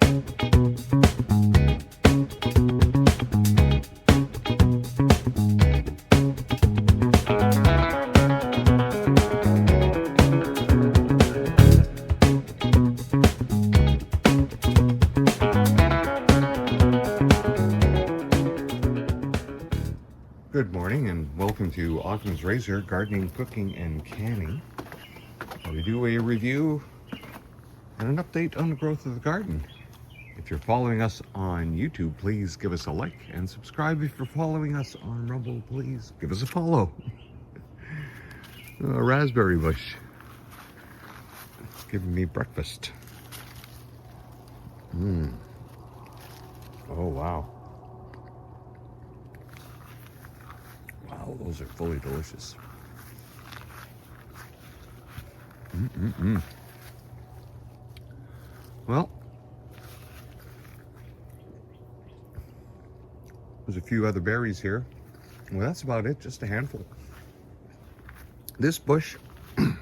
Good morning and welcome to Occam's Razor Gardening, Cooking, and Canning. We do a review and an update on the growth of the garden. If you're following us on YouTube, please give us a like and subscribe. If you're following us on Rumble, please give us a follow. A raspberry bush. It's giving me breakfast. Oh, wow. Wow, those are fully delicious. Well, there's a few other berries here. Well, that's about it, just a handful. This bush, when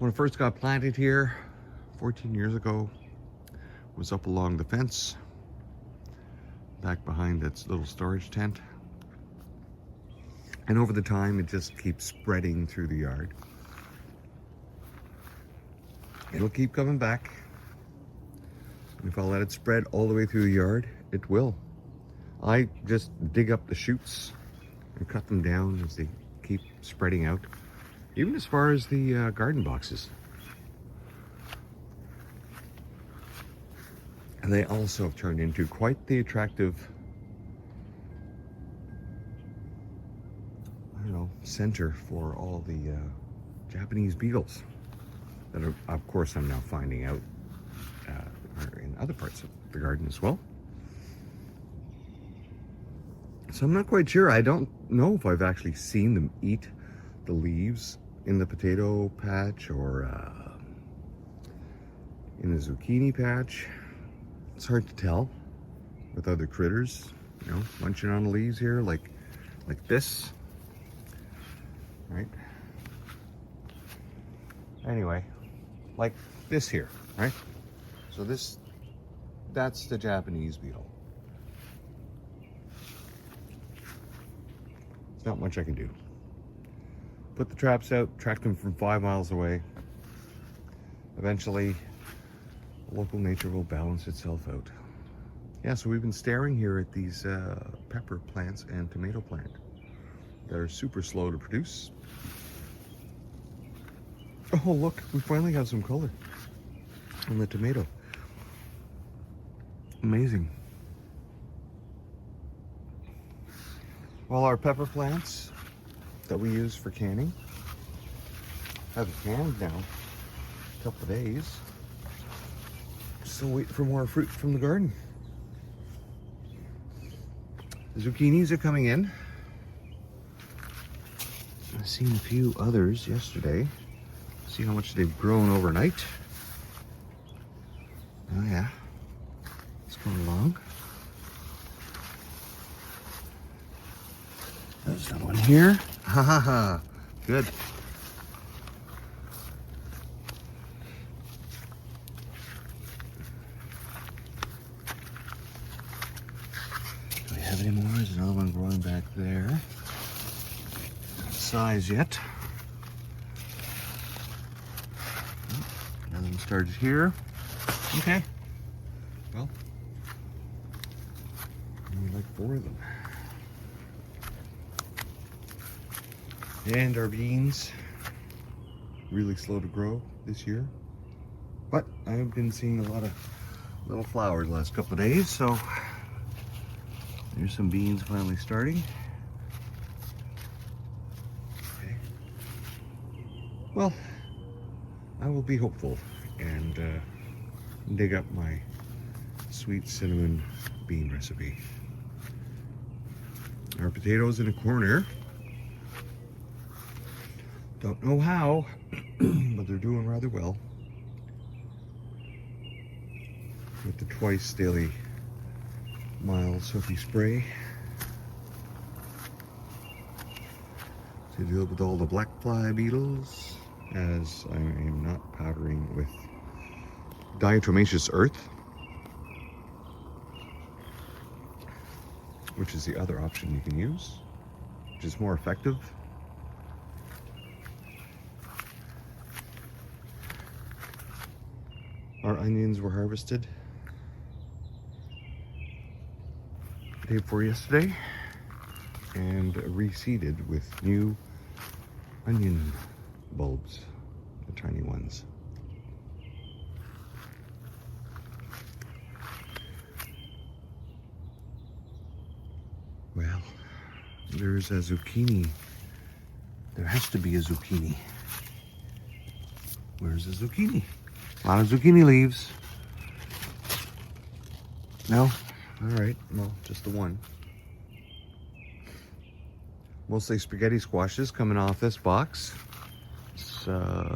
it first got planted here 14 years ago, was up along the fence, back behind its little storage tent. And over the time, it just keeps spreading through the yard. It'll keep coming back. And if I let it spread all the way through the yard, it will. I just dig up the shoots and cut them down as they keep spreading out, even as far as the garden boxes. And they also have turned into quite the attractive, center for all the Japanese beetles that are, of course, I'm now finding out are in other parts of the garden as well. So I'm not quite sure. I don't know if I've actually seen them eat the leaves in the potato patch or in the zucchini patch. It's hard to tell with other critters, munching on the leaves here like this. Right? Anyway, like this here, right? So that's the Japanese beetle. There's not much I can do. Put the traps out, track them from 5 miles away. Eventually, local nature will balance itself out. Yeah, so we've been staring here at these pepper plants and tomato plant that are super slow to produce. Oh, look, we finally have some color on the tomato. Amazing. Well, our pepper plants that we use for canning have canned now a couple of days. Still waiting for more fruit from the garden. The zucchinis are coming in. I've seen a few others yesterday. See how much they've grown overnight. Oh yeah, it's going along. There's another one here. Ha ha ha, good. Do we have any more? There's another one growing back there. Not size yet. Another one started here. Okay. Well, we like 4 of them. And our beans, really slow to grow this year. But I've been seeing a lot of little flowers the last couple of days, so there's some beans finally starting. Okay. Well, I will be hopeful and dig up my sweet cinnamon bean recipe. Our potatoes in a corner. Don't know how, but they're doing rather well. With the twice daily mild soapy spray to deal with all the black fly beetles, as I am not powdering with diatomaceous earth, which is the other option you can use, which is more effective. Our onions were harvested day before yesterday and reseeded with new onion bulbs, the tiny ones. Well, there's a zucchini. There has to be a zucchini. Where's the zucchini? A lot of zucchini leaves. No? Alright, well, just the one. Mostly spaghetti squashes coming off this box. It's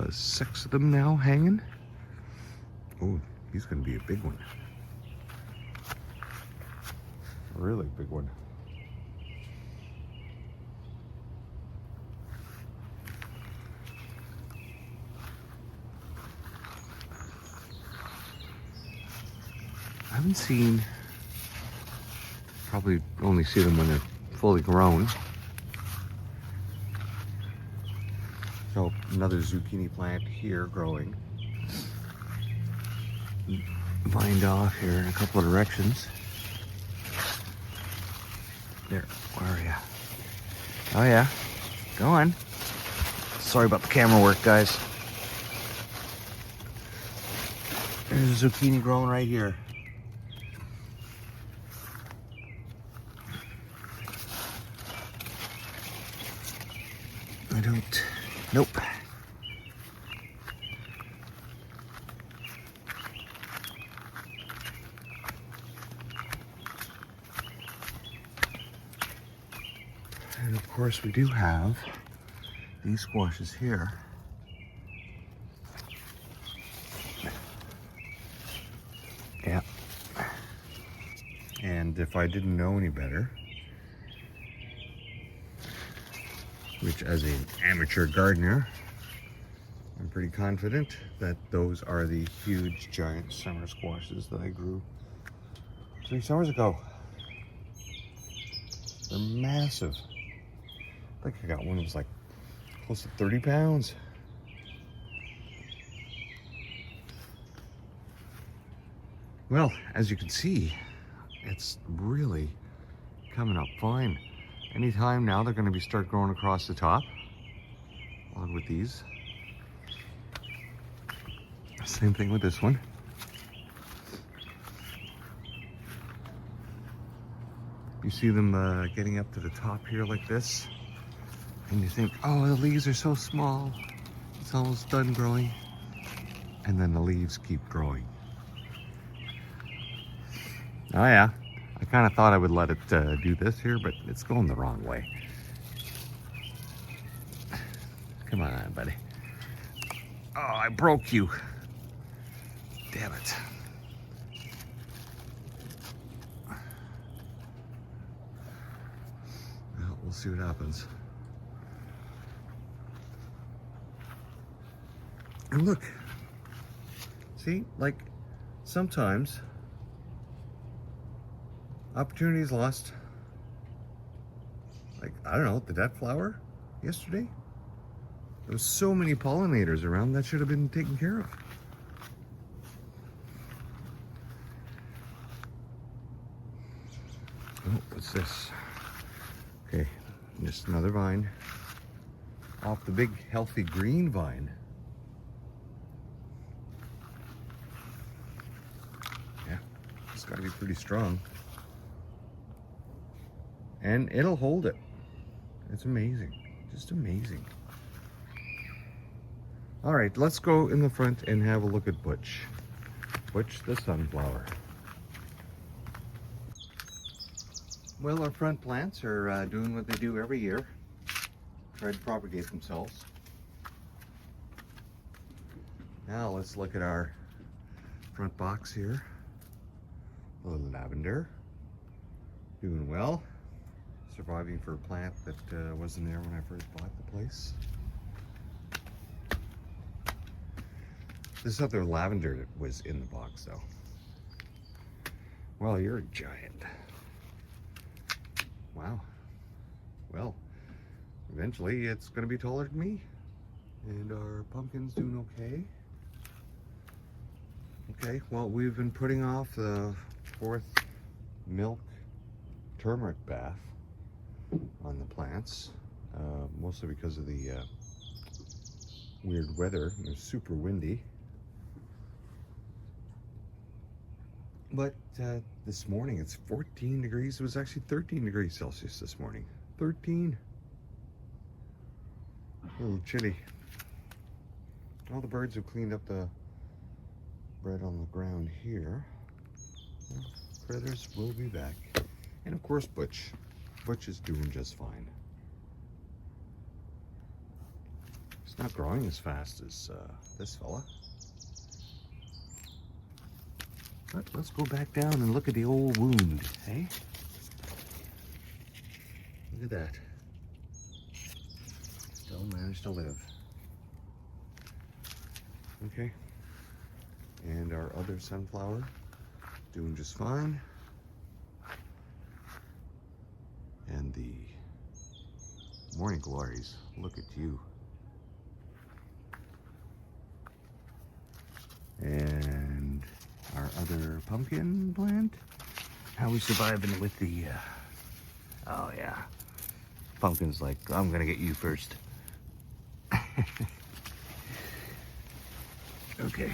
6 of them now hanging. Oh, he's going to be a big one. A really big one. I haven't seen, probably only see them when they're fully grown. So another zucchini plant here growing. Vined off here in a couple of directions. There, where are you? Oh yeah, go on. Sorry about the camera work, guys. There's a zucchini growing right here. I don't, nope. And of course we do have these squashes here. Yeah. And if I didn't know any better, which as an amateur gardener, I'm pretty confident that those are the huge giant summer squashes that I grew 3 summers ago. They're massive. I think I got one that was like close to 30 pounds. Well, as you can see, it's really coming up fine. Anytime now they're going to start growing across the top, along with these. Same thing with this one. You see them getting up to the top here like this, and you think, oh, the leaves are so small, it's almost done growing, and then the leaves keep growing. Oh yeah, I kind of thought I would let it do this here, but it's going the wrong way. Come on, buddy. Oh, I broke you. Damn it. Well, we'll see what happens. And look, see, like sometimes opportunity is lost. Like, I don't know, did that flower yesterday? There was so many pollinators around, that should have been taken care of. Oh, what's this? Okay, just another vine. Off the big, healthy green vine. Yeah, it's got to be pretty strong. And it'll hold it. It's amazing, just amazing. All right, let's go in the front and have a look at Butch. Butch the sunflower. Well, our front plants are doing what they do every year. Try to propagate themselves. Now let's look at our front box here. A little lavender. Doing well. Surviving for a plant that wasn't there when I first bought the place. This other lavender was in the box though. Well, you're a giant. Wow. Well, eventually it's going to be taller than me. And our pumpkin's doing okay. Okay, well, we've been putting off the 4th milk turmeric bath on the plants, mostly because of the weird weather. It was super windy. But this morning it's 14 degrees. It was actually 13 degrees Celsius this morning. 13. A little chilly. All the birds have cleaned up the bread on the ground here. Well, critters will be back. And of course Butch. Butch is doing just fine. It's not growing as fast as this fella. But let's go back down and look at the old wound, hey? Look at that. Still managed to live. Okay. And our other sunflower doing just fine. And the morning glories, look at you. And our other pumpkin plant. How we surviving with the, oh yeah. Pumpkin's like, I'm gonna get you first. Okay.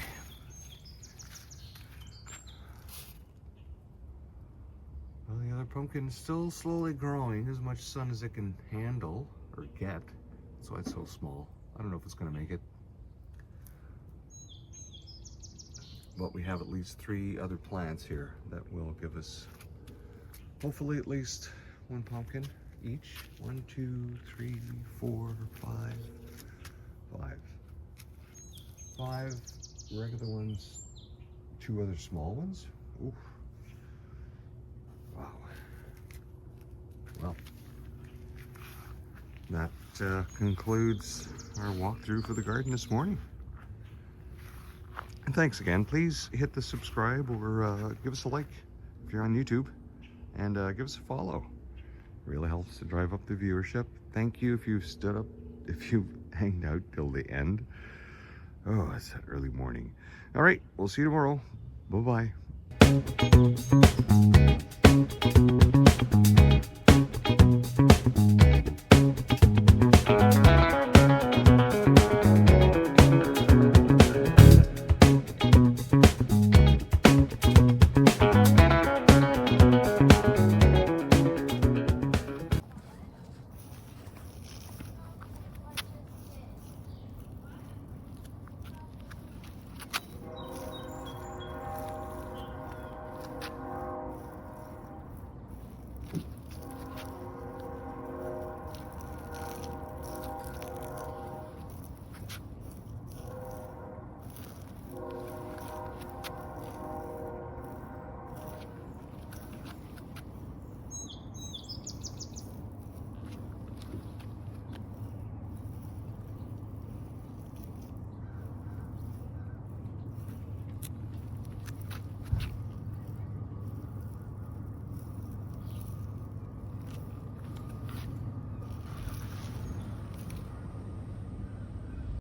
Well, the other pumpkin is still slowly growing, as much sun as it can handle or get. That's why it's so small. I don't know if it's gonna make it. But we have at least 3 other plants here that will give us hopefully at least 1 pumpkin each. 1, 2, 3, 4, 5. 5 regular ones, 2 other small ones. Oof. Wow. Well, that concludes our walkthrough for the garden this morning. And thanks again. Please hit the subscribe or give us a like if you're on YouTube, and give us a follow. It really helps to drive up the viewership. Thank you if you've stood up, if you've hanged out till the end. Oh, it's that early morning. All right, we'll see you tomorrow. Bye-bye.